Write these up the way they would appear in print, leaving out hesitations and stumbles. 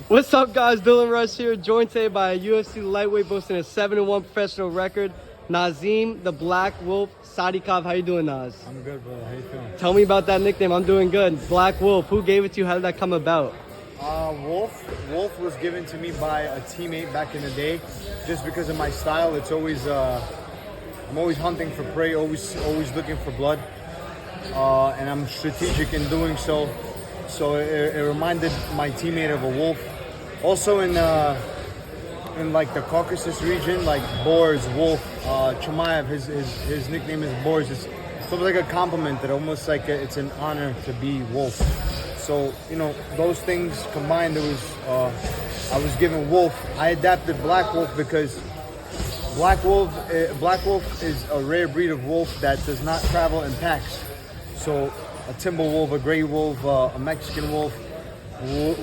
What's up, guys? Dylan Rush here, joined today by a UFC lightweight boasting a 7-1 professional record, Nazim the Black Wolf Sadykhov. How you doing, Naz? I'm good, brother. How you feeling? Tell me about that nickname. I'm doing good. Black Wolf. Who gave it to you? How did that come about? Wolf was given to me by a teammate back in the day, just because of my style. It's always I'm always hunting for prey, always looking for blood, and I'm strategic in doing so. So it reminded my teammate of a wolf. Also in like the Caucasus region, like Boars, Wolf, Chimaev, his nickname is Boars. It's sort of like a compliment that almost like it's an honor to be Wolf. So, you know, those things combined, I was given Wolf. I adapted Black Wolf because Black Wolf is a rare breed of wolf that does not travel in packs. So a timber wolf, a gray wolf, a Mexican wolf,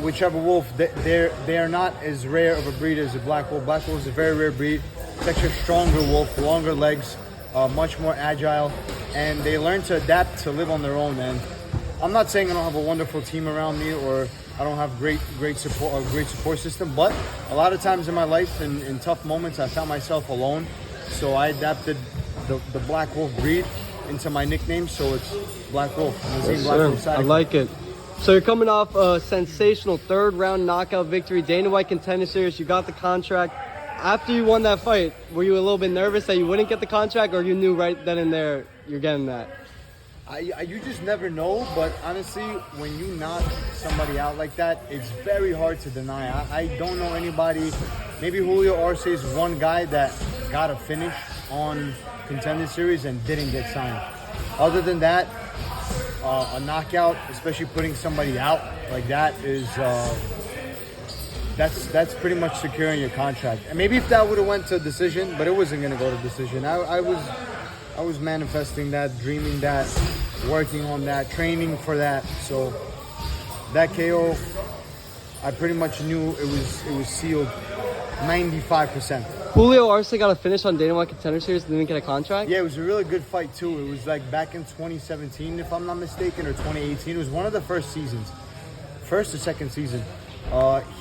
whichever wolf, they are not as rare of a breed as a black wolf. Black wolf is a very rare breed. It's actually a stronger wolf, longer legs, much more agile, and they learn to adapt to live on their own. And I'm not saying I don't have a wonderful team around me or I don't have great support, a great support system, but a lot of times in my life, in tough moments, I found myself alone. So I adapted the Black Wolf breed into my nickname, so it's Black Wolf. Yes, Black Wolf. I like it. So you're coming off a sensational third-round knockout victory, Dana White Contender Series. You got the contract. After you won that fight, were you a little bit nervous that you wouldn't get the contract, or you knew right then and there you're getting that? You just never know, but honestly, when you knock somebody out like that, it's very hard to deny. I don't know anybody, maybe Julio Arce is one guy that got a finish on Contender Series and didn't get signed. Other than that, a knockout, especially putting somebody out like that, is that's pretty much securing your contract. And maybe if that would have went to decision, but it wasn't going to go to decision. I was manifesting that, dreaming that, working on that, training for that. So that KO, I pretty much knew it was sealed 95%. Julio Arce got a finish on Dana White Contender Series and didn't get a contract? Yeah, it was a really good fight too. It was like back in 2017, if I'm not mistaken, or 2018. It was one of the first seasons. First or second season.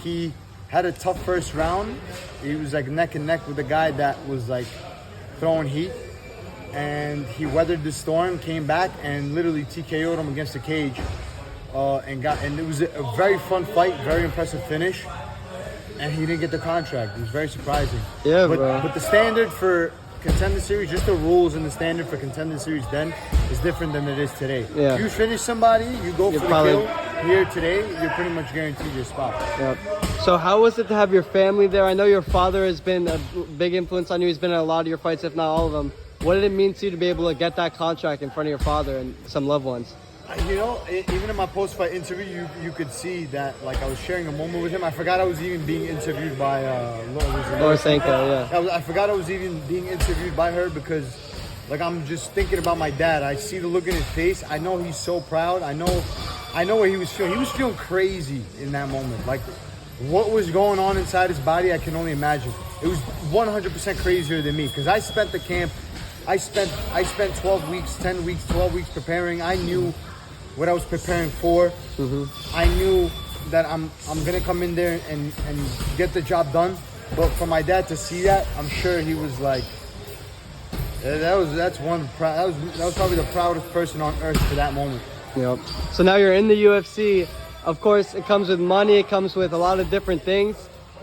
He had a tough first round. He was like neck and neck with a guy that was like throwing heat. And he weathered the storm, came back, and literally TKO'd him against the cage. And it was a very fun fight, very impressive finish. And he didn't get the contract. It was very surprising. Yeah, but the standard for Contender Series, just the rules and the standard for Contender Series then is different than it is today. Yeah. If you finish somebody, you go for the kill. Here today, you're pretty much guaranteed your spot. Yep. So how was it to have your family there? I know your father has been a big influence on you. He's been at a lot of your fights, if not all of them. What did it mean to you to be able to get that contract in front of your father and some loved ones? You know, even in my post-fight interview, you could see that, like, I was sharing a moment with him. I forgot I was even being interviewed by Laura Sanko, yeah. I forgot I was even being interviewed by her because, like, I'm just thinking about my dad. I see the look in his face. I know he's so proud. I know what he was feeling. He was feeling crazy in that moment. Like, what was going on inside his body, I can only imagine. It was 100% crazier than me because I spent the camp. I spent 12 weeks, 10 weeks, 12 weeks preparing. I knew what I was preparing for. Mm-hmm. I knew that I'm gonna come in there and get the job done. But for my dad to see that, I'm sure he was like, that was probably the proudest person on earth for that moment. Yep. So now you're in the UFC. Of course, it comes with money. It comes with a lot of different things.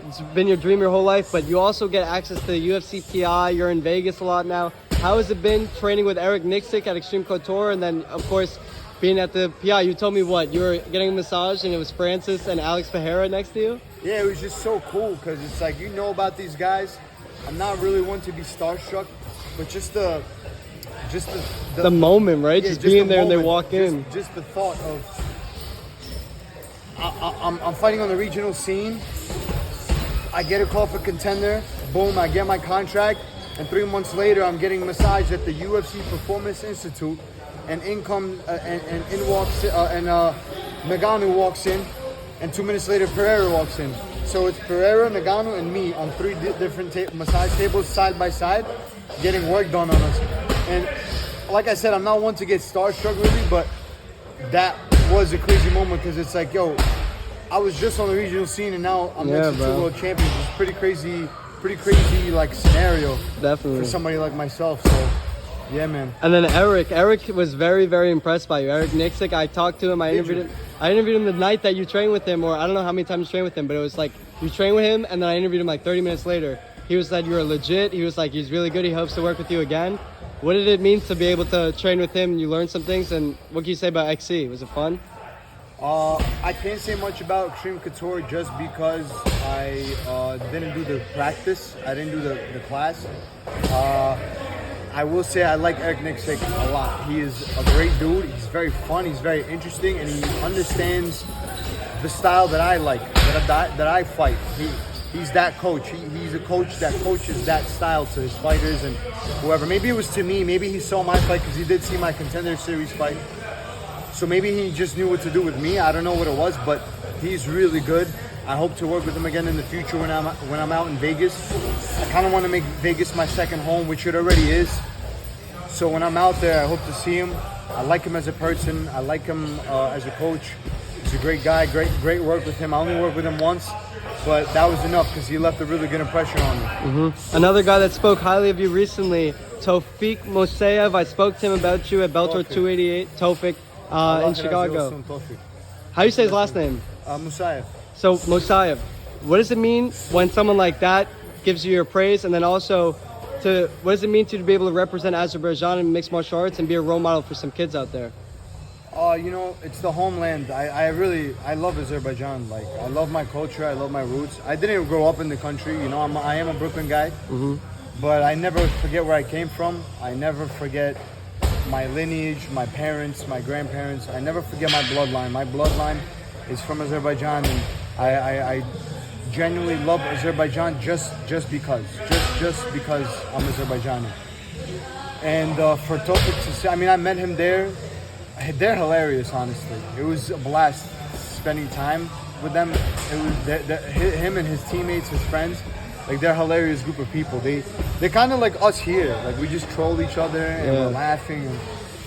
It's been your dream your whole life, but you also get access to the UFC PI. You're in Vegas a lot now. How has it been training with Eric Nixick at Extreme Couture, and then, of course, being at the PI? You told me you were getting a massage, and it was Francis and Alex Ferreira next to you? Yeah, it was just so cool, because it's like, you know about these guys. I'm not really one to be starstruck, but just the moment, right? Yeah, just being there moment, and they walk in. Just the thought of, I'm fighting on the regional scene. I get a call for Contender. Boom, I get my contract. And 3 months later, I'm getting massaged at the UFC Performance Institute, and Nagano walks in, and 2 minutes later, Pereira walks in. So it's Pereira, Nagano, and me on 3 different massage tables side by side, getting work done on us. And like I said, I'm not one to get starstruck really, but that was a crazy moment because it's like, yo, I was just on the regional scene, and now I'm Yeah, next to two bro. world champions. It's pretty crazy like scenario Definitely. for somebody like myself. So, yeah, man. And then Eric was very, very impressed by you. Eric Nixick, I talked to him. I interviewed him the night that you trained with him, or I don't know how many times you trained with him, but it was like you trained with him, and then I interviewed him like 30 minutes later. He was like, you were legit. He was like, he's really good. He hopes to work with you again. What did it mean to be able to train with him? You learned some things, and what can you say about XC? Was it fun? I can't say much about Extreme Couture just because I didn't do the practice. I didn't do the class. I will say I like Eric Nixick a lot. He is a great dude. He's very fun. He's very interesting, and he understands the style that I like, that I fight. He's that coach. He's a coach that coaches that style to his fighters and whoever. Maybe it was to me. Maybe he saw my fight because he did see my Contender Series fight. So maybe he just knew what to do with me. I don't know what it was, but he's really good. I hope to work with him again in the future when I'm out in Vegas. I kind of want to make Vegas my second home, which it already is. So when I'm out there, I hope to see him. I like him as a person. I like him as a coach. He's a great guy. Great work with him. I only worked with him once, but that was enough because he left a really good impression on me. Mm-hmm. Another guy that spoke highly of you recently, Tofik Mosayev. I spoke to him about you at Bellator 288. Tofik. In Chicago. How do you say his last name? Musayev. So Mosayev, what does it mean when someone like that gives you your praise, and then also what does it mean to be able to represent Azerbaijan in mixed martial arts and be a role model for some kids out there? It's the homeland. I love Azerbaijan. Like, I love my culture. I love my roots. I didn't grow up in the country. I am a Brooklyn guy, but I never forget where I came from. I never forget my lineage, my parents, my grandparents. I never forget my bloodline. My bloodline is from Azerbaijan, and I genuinely love Azerbaijan just because I'm Azerbaijani. And for Tofik to say, I met him there. They're hilarious, honestly. It was a blast spending time with them. It was him and his teammates, his friends. Like, they're a hilarious group of people. They're kind of like us here. Like, we just troll each other and we're laughing and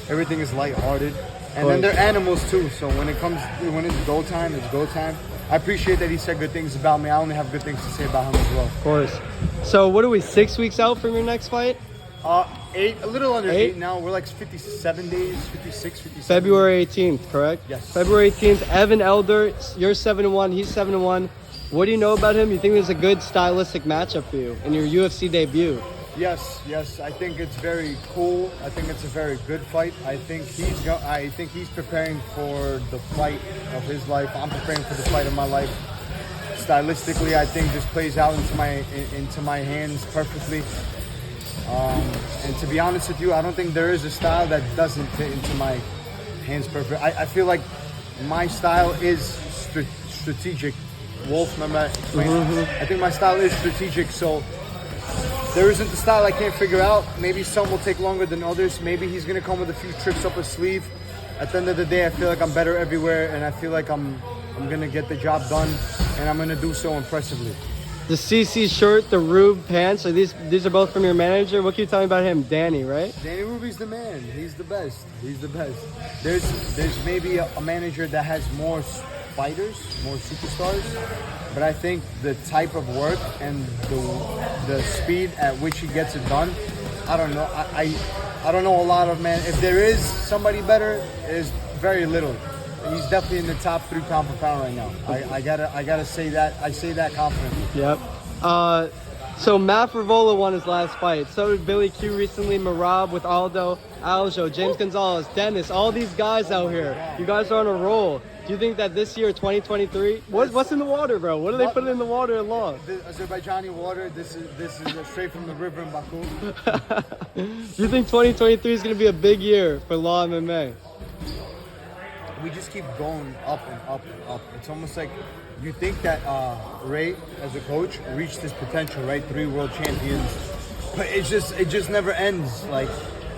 everything is lighthearted. And then they're animals too. So when it's go time, it's go time. I appreciate that he said good things about me. I only have good things to say about him as well. Of course. So what are we, 6 weeks out from your next fight? 8, a little under 8 now. We're like 57 days, 56, 57. February 18th, correct? Yes. February 18th, Evan Elder, you're 7-1, he's 7-1. What do you know about him? You think there's a good stylistic matchup for you in your UFC debut? Yes. I think it's very cool. I think it's a very good fight. I think he's preparing for the fight of his life. I'm preparing for the fight of my life. Stylistically, I think this plays out into my hands perfectly. And to be honest with you, I don't think there is a style that doesn't fit into my hands perfectly. I feel like my style is strategic. Wolf, remember I explained? I think my style is strategic, so there isn't a style I can't figure out. Maybe some will take longer than others. Maybe he's going to come with a few tricks up his sleeve. At the end of the day, I feel like I'm better everywhere, and I feel like I'm going to get the job done, and I'm going to do so impressively. The CC shirt, the Rube pants, are these are both from your manager? What can you tell me about him? Danny, right? Danny Ruby's the man. He's the best. There's maybe a manager that has more fighters, more superstars, but I think the type of work and the speed at which he gets it done, I don't know. I don't know a lot of men. If there is somebody better, there's very little. He's definitely in the top 3 pound for pound right now. I gotta say that. I say that confidently. Yep. So Matt Frivola won his last fight. So did Billy Q recently. Marab with Aldo, Aljo, James Gonzalez, Dennis. All these guys out here. You guys are on a roll. Do you think that this year, 2023, what's in the water, bro? What are they putting in the water in Law? The Azerbaijani water. This is straight from the river in Baku. You think 2023 is going to be a big year for Law MMA? We just keep going up and up and up. It's almost like you think that Ray, as a coach, reached his potential, right? 3 world champions, but it just never ends. Like,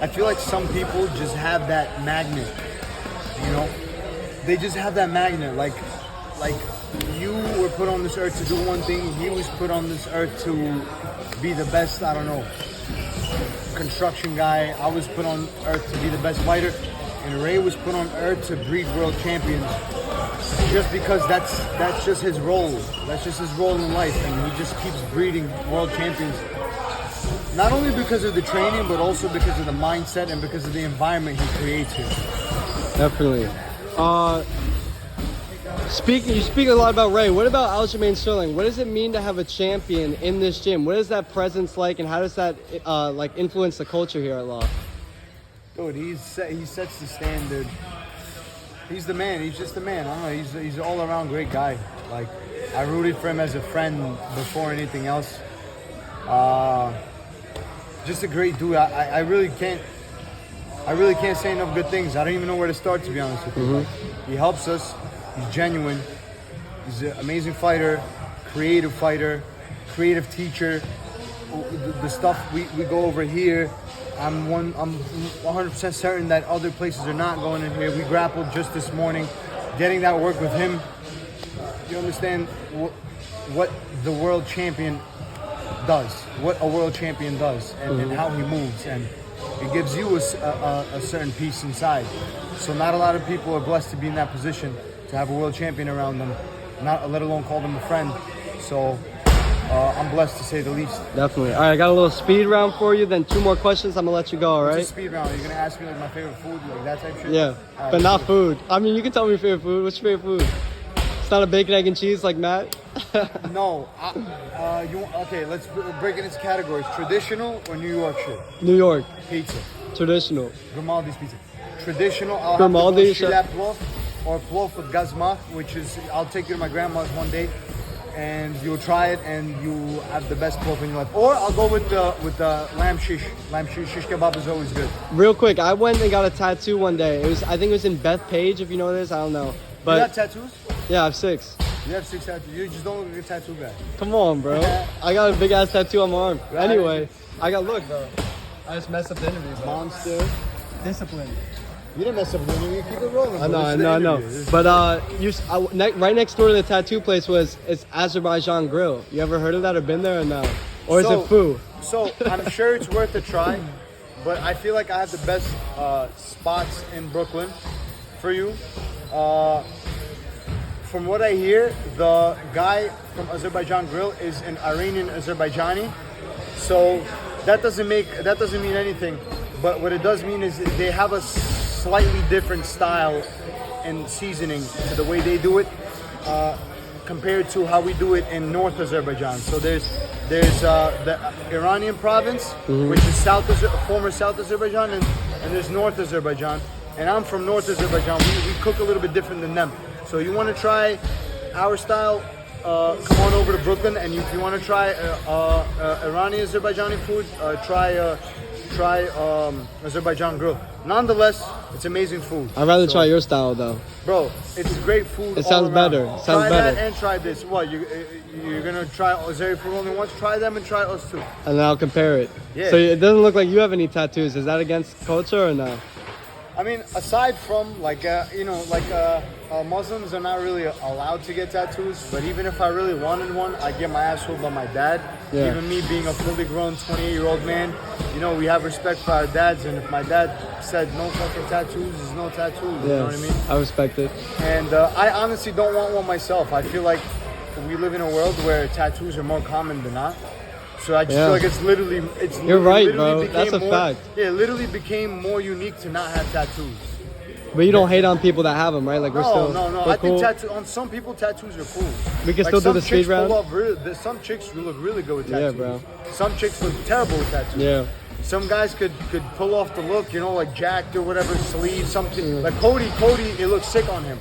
I feel like some people just have that magnet, They just have that magnet. Like you were put on this earth to do one thing. He was put on this earth to be the best. I don't know, construction guy. I was put on earth to be the best fighter. And Ray was put on earth to breed world champions. just because that's just his role. That's just his role in life, and he just keeps breeding world champions. Not only because of the training, but also because of the mindset and because of the environment he creates here. Definitely. You speak a lot about Ray. What about Aljamain Sterling? What does it mean to have a champion in this gym? What is that presence like, and how does that like influence the culture here at Law? Dude, he sets the standard. He's the man. He's just the man. I don't know. He's an all-around great guy. Like, I rooted for him as a friend before anything else. Just a great dude. I really can't say enough good things. I don't even know where to start, to be honest with you. Like, he helps us. He's genuine. He's an amazing fighter, creative teacher. The stuff we go over here, I'm 100% certain that other places are not going in here. We grappled just this morning, getting that work with him. You understand what the world champion does, what a world champion does, and how he moves, and it gives you a certain peace inside. So not a lot of people are blessed to be in that position, to have a world champion around them, let alone call them a friend. So I'm blessed, to say the least. Definitely. All right, I got a little speed round for you, then 2 more questions. I'm gonna let you go. All right. What's a speed round? Are you gonna ask me like my favorite food, like that type of shit? Yeah, right, but not food. I mean, you can tell me your favorite food. What's your favorite food? It's not a bacon, egg, and cheese like Matt. No. Okay, let's break it into categories. Traditional or New York shit? New York. Pizza. Traditional. Grimaldi's pizza. Traditional, I'll Grimaldi, have to go plov or plov with gazma, which is, I'll take you to my grandma's one day, and you'll try it, and you have the best plov in your life. Or I'll go with the lamb shish. Lamb shish kebab is always good. Real quick, I went and got a tattoo one day. I think it was in Bethpage, if you know this. I don't know. But you got tattoos? Yeah, I have 6. You have 6 tattoos. You just don't look like a tattoo guy. Come on, bro. I got a big ass tattoo on my arm. Right. Anyway, look, bro. I just messed up the interview, bro. Monster. Discipline. You didn't mess up the interview. Keep it rolling. I know. But right next door to the tattoo place it's Azerbaijan Grill. You ever heard of that or been there or no? Or is it Foo? So I'm sure it's worth a try, but I feel like I have the best spots in Brooklyn for you. From what I hear, the guy from Azerbaijan Grill is an Iranian Azerbaijani, so that doesn't mean anything. But what it does mean is they have a slightly different style and seasoning to the way they do it, compared to how we do it in North Azerbaijan. So there's the Iranian province, which is former South Azerbaijan, and there's North Azerbaijan. And I'm from North Azerbaijan. We cook a little bit different than them. So you want to try our style, come on over to Brooklyn. And if you want to try Iranian Azerbaijani food, try Azerbaijan Grill. Nonetheless, it's amazing food. I'd rather try your style though. Bro, it's great food. It sounds better. Try that and try this. What, you're gonna try Azeri food only once? Try them and try us too. And then I'll compare it. Yeah. So it doesn't look like you have any tattoos. Is that against culture or no? I mean, aside from Muslims are not really allowed to get tattoos, but even if I really wanted one, I'd get my ass whooped by my dad. Yeah. Even me being a fully grown 28-year-old man, we have respect for our dads, and if my dad said no fucking tattoos, is no tattoos, you know what I mean? I respect it. And I honestly don't want one myself. I feel like we live in a world where tattoos are more common than not. So I just feel like it's literally You're right, bro. That's a fact. Yeah, it literally became more unique to not have tattoos. But you don't hate on people that have them, right? Like No. I think on some people tattoos are cool. We can still do the speed round. Some chicks look really good with tattoos. Yeah, bro. Some chicks look terrible with tattoos. Yeah. Some guys could pull off the look, like jacked or whatever, sleeve, something. Like Cody, it looks sick on him.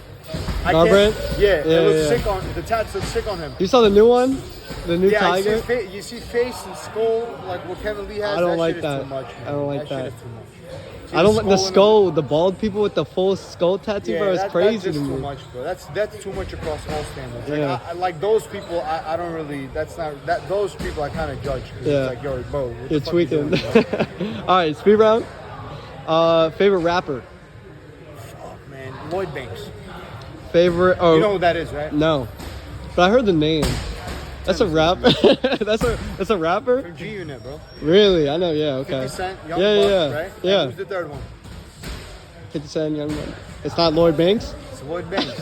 Garbrandt? It looks sick on the tats look sick on him. You saw the new one? The new Tiger? You see face and skull like what Kevin Lee has. I don't like shit that. Is too much, man. I don't like that. Shit is too much. I don't like the skull, the bald people with the full skull tattoo, bro. It's crazy that's to me. Too much, bro. That's too much across all standards. Yeah. I like those people. I don't really. Those people I kind of judge. Yeah. It's like, yo, bro, what You're the fuck tweaking. you doing, All right, speed round. Favorite rapper. Oh man, Lloyd Banks. Favorite. Oh, you know who that is, right? No, but I heard the name. That's a rapper. that's a rapper. From G Unit, bro. Really? I know. Yeah. Okay. 50 Cent, Young yeah, Buck, right? Yeah. And who's the third one? 50 Cent, Young Buck. It's not Lloyd Banks. It's Lloyd Banks.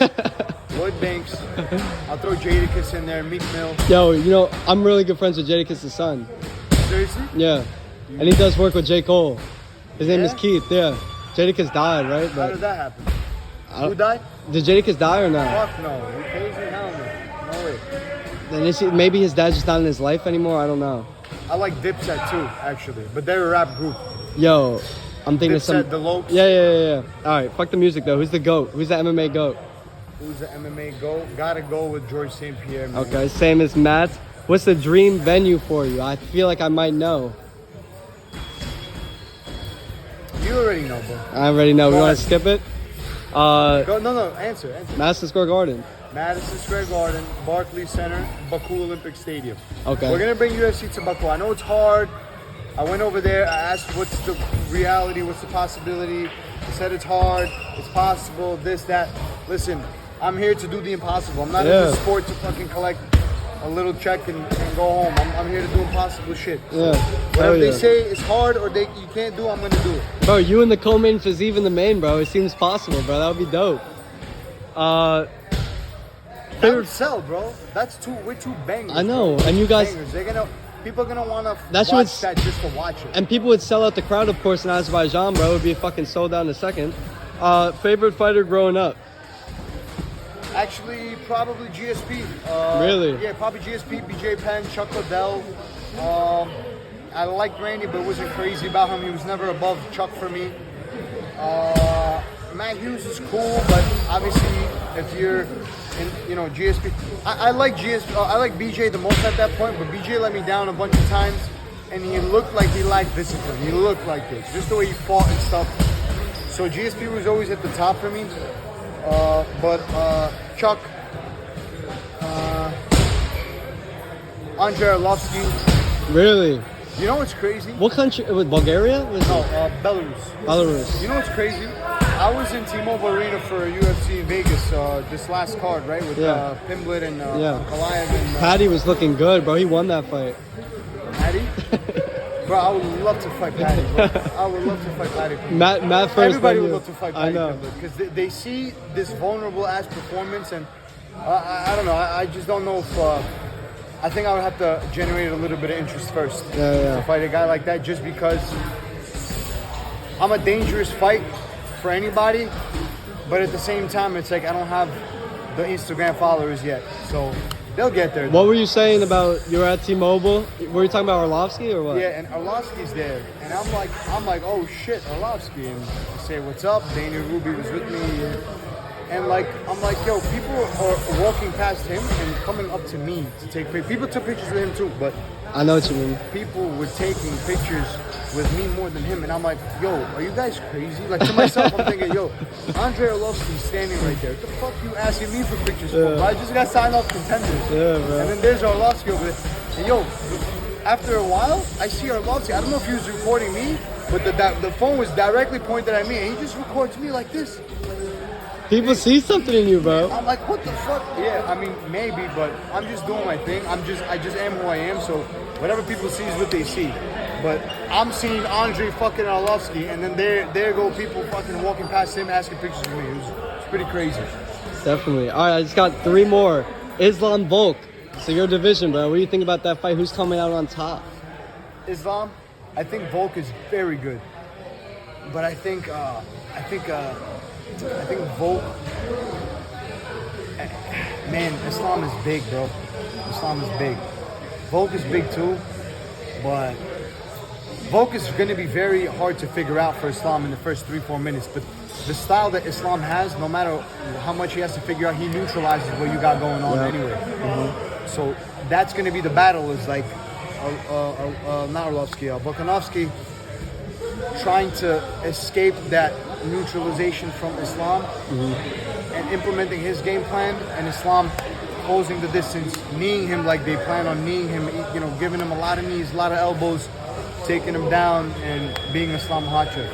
Lloyd Banks. I'll throw Jadakiss in there, Meek Mill. Yo, you know, I'm really good friends with Jadakiss' son. Seriously? Yeah. And he does work with J. Cole. His name is Yeah? Keith, yeah. Jadakiss died, right? How did that happen? I don't- Who died? Did Jadakiss die or not? Fuck no. You crazy? Hell no. No way. Then maybe his dad's just not in his life anymore. I don't know. I like Dipset too, actually. But they're a rap group. Yo, I'm thinking of some. Dipset, the Lokes. Yeah. All right, fuck the music though. Who's the GOAT? Who's the MMA GOAT? Who's the MMA GOAT? Gotta go with George St. Pierre, man. Okay, same as Matt. What's the dream venue for you? I feel like I might know. You already know, bro. I already know. We Go want ahead. to skip it? No, answer. Madison Square Garden. Madison Square Garden, Barclays Center, Baku Olympic Stadium. Okay. We're gonna bring UFC to Baku. I know it's hard. I went over there, I asked what's the reality, what's the possibility. They said it's hard, it's possible, this, that. Listen, I'm here to do the impossible. I'm not in this sport to fucking collect a little check and go home. I'm here to do impossible shit. So whatever they say is hard or you can't do, I'm gonna do it. Bro, you and the co-main Fazeev in the main, bro. It seems possible, bro. That would be dope. That would sell, bro. We're two bangers. I know, bro. and you guys. Bangers. People are gonna wanna That's watch what's- that just to watch it. And people would sell out the crowd, of course, in Azerbaijan, bro. It would be fucking sold out in a second. Favorite fighter growing up? Actually, probably GSP. Really? Yeah, probably GSP, BJ Penn, Chuck Liddell. I liked Randy, but wasn't crazy about him. He was never above Chuck for me. Matt Hughes is cool, but obviously, if you're in, GSP, I like GSP. I like BJ the most at that point, but BJ let me down a bunch of times, and he looked like he lacked discipline. He looked like this, just the way he fought and stuff. So GSP was always at the top for me. But Chuck, Andrei Arlovsky. Really? You know what's crazy? What country? With Bulgaria? No, Belarus. Belarus. You know what's crazy? I was in T-Mobile Arena for UFC Vegas this last card, right? With Pimblett and Kalaev and Paddy was looking good, bro. He won that fight. Paddy. Bro, I would love to fight Paddy, bro. I would love to fight Paddy. Matt first. Everybody would love to fight Paddy I know. because they see this vulnerable ass performance, and I don't know. I just don't know if. I think I would have to generate a little bit of interest first to fight a guy like that, just because I'm a dangerous fight for anybody, but at the same time, it's like I don't have the Instagram followers yet, so they'll get there. What were you saying about you were at T-Mobile? Were you talking about Arlovsky or what? Yeah, and Arlovsky's there, and I'm like, oh shit, Arlovsky, and I say what's up. Daniel Ruby was with me, and I'm like, yo, people are walking past him and coming up to me to take pictures. People took pictures with him too, but I know what you mean. people were taking pictures with me more than him, and I'm like, yo, are you guys crazy? Like to myself, I'm thinking, yo, Andrei Arlovsky's standing right there. What the fuck you asking me for pictures for? Bro? I just got signed off contenders. Yeah, bro. And then there's Arlovsky over there. And yo, after a while, I see Arlovsky. I don't know if he was recording me, but the phone was directly pointed at me, and he just records me like this. People see something in you, bro. I'm like, what the fuck? Yeah, I mean, maybe, but I'm just doing my thing. I just am who I am, so whatever people see is what they see. But I'm seeing Andrei fucking Arlovsky, and then there go people fucking walking past him asking pictures of me. It's pretty crazy. Definitely. All right, I just got 3 more. Islam Volk. So your division, bro. What do you think about that fight? Who's coming out on top? Islam, I think Volk is very good, but I think Volk. Man, Islam is big, bro. Islam is big. Volk is big too, but Volk is going to be very hard to figure out for Islam in the first 3-4 minutes. But the style that Islam has, no matter how much he has to figure out, he neutralizes what you got going on anyway. Mm-hmm. So that's going to be the battle. Is like not Arlovsky, Volkanovski trying to escape that neutralization from Islam and implementing his game plan, and Islam closing the distance, kneeing him like they plan on kneeing him, giving him a lot of knees, a lot of elbows, taking him down, and being Islam hot trick.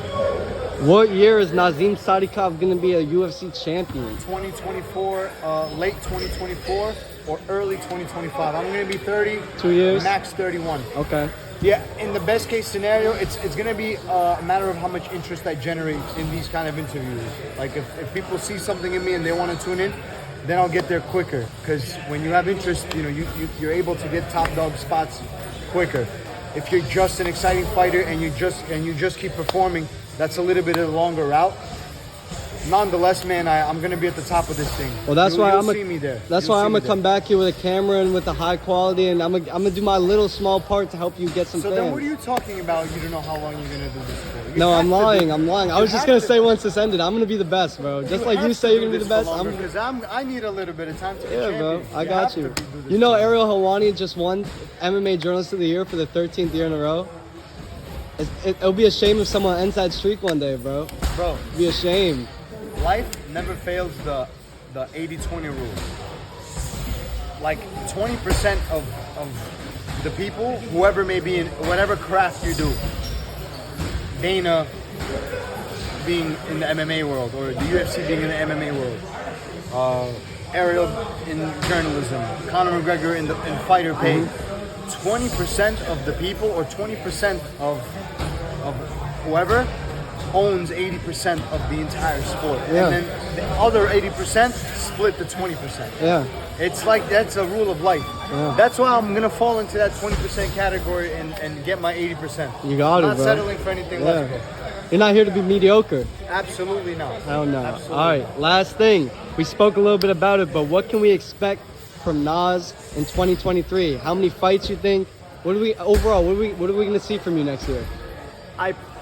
What year is Nazim Sadykhov going to be a UFC champion? 2024, late 2024 or early 2025. I'm going to be 30. 2 years? Max 31. Okay. Yeah, in the best case scenario, it's going to be a matter of how much interest I generate in these kind of interviews. Like if people see something in me and they want to tune in, then I'll get there quicker. Because when you have interest, you know, you're able to get top dog spots quicker. If you're just an exciting fighter and you just keep performing, that's a little bit of a longer route. Nonetheless, man, I'm gonna be at the top of this thing. Well, that's why you'll see me there. That's why I'm gonna come back here with a camera and with a high quality, and I'm gonna do my little small part to help you get some fans. So then, what are you talking about? You don't know how long you're gonna do this for? No, I'm lying. I was just gonna say once this ended, I'm gonna be the best, bro. Just like you say you're gonna be the best. Because I need a little bit of time to get bro. champion. I got you. You know, Ariel Helwani just won MMA Journalist of the Year for the 13th year in a row. It'll be a shame if someone ends that streak one day, bro. Bro, it'd be a shame. Life never fails the 80-20 rule. Like 20% of the people, whoever may be in whatever craft you do, Dana being in the MMA world, or the UFC being in the MMA world, Ariel in journalism, Conor McGregor in fighter pay. 20% of the people, or 20% of whoever, owns 80% of the entire sport. Yeah. And then the other 80% split the 20%. Yeah. It's like, that's a rule of life. Yeah. That's why I'm gonna fall into that 20% category and get my 80%. You got it, Not bro. settling for anything less, bro. You're not here to be mediocre. Absolutely not. Hell no. Absolutely. All right, last thing. We spoke a little bit about it, but what can we expect from Nas in 2023? How many fights you think? What are we gonna see from you next year?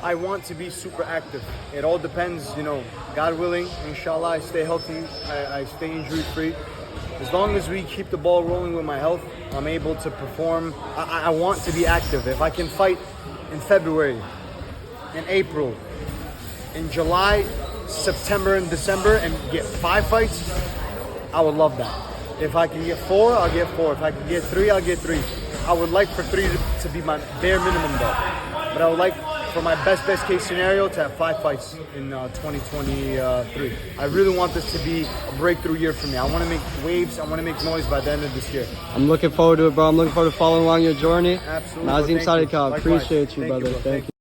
I want to be super active. It all depends, you know, God willing, inshallah, I stay healthy, I stay injury free. As long as we keep the ball rolling with my health, I'm able to perform. I want to be active. If I can fight in February, in April, in July, September, and December, and get 5 fights, I would love that. If I can get 4, I'll get 4. If I can get 3, I'll get 3. I would like for 3 to be my bare minimum though. But I would like for my best case scenario to have 5 fights in 2023. I really want this to be a breakthrough year for me. I want to make waves. I want to make noise by the end of this year. I'm looking forward to it, bro. I'm looking forward to following along your journey. Absolutely. Nazim Thank you. Sadykhov, Likewise. appreciate you, Thank brother. bro. Thank you.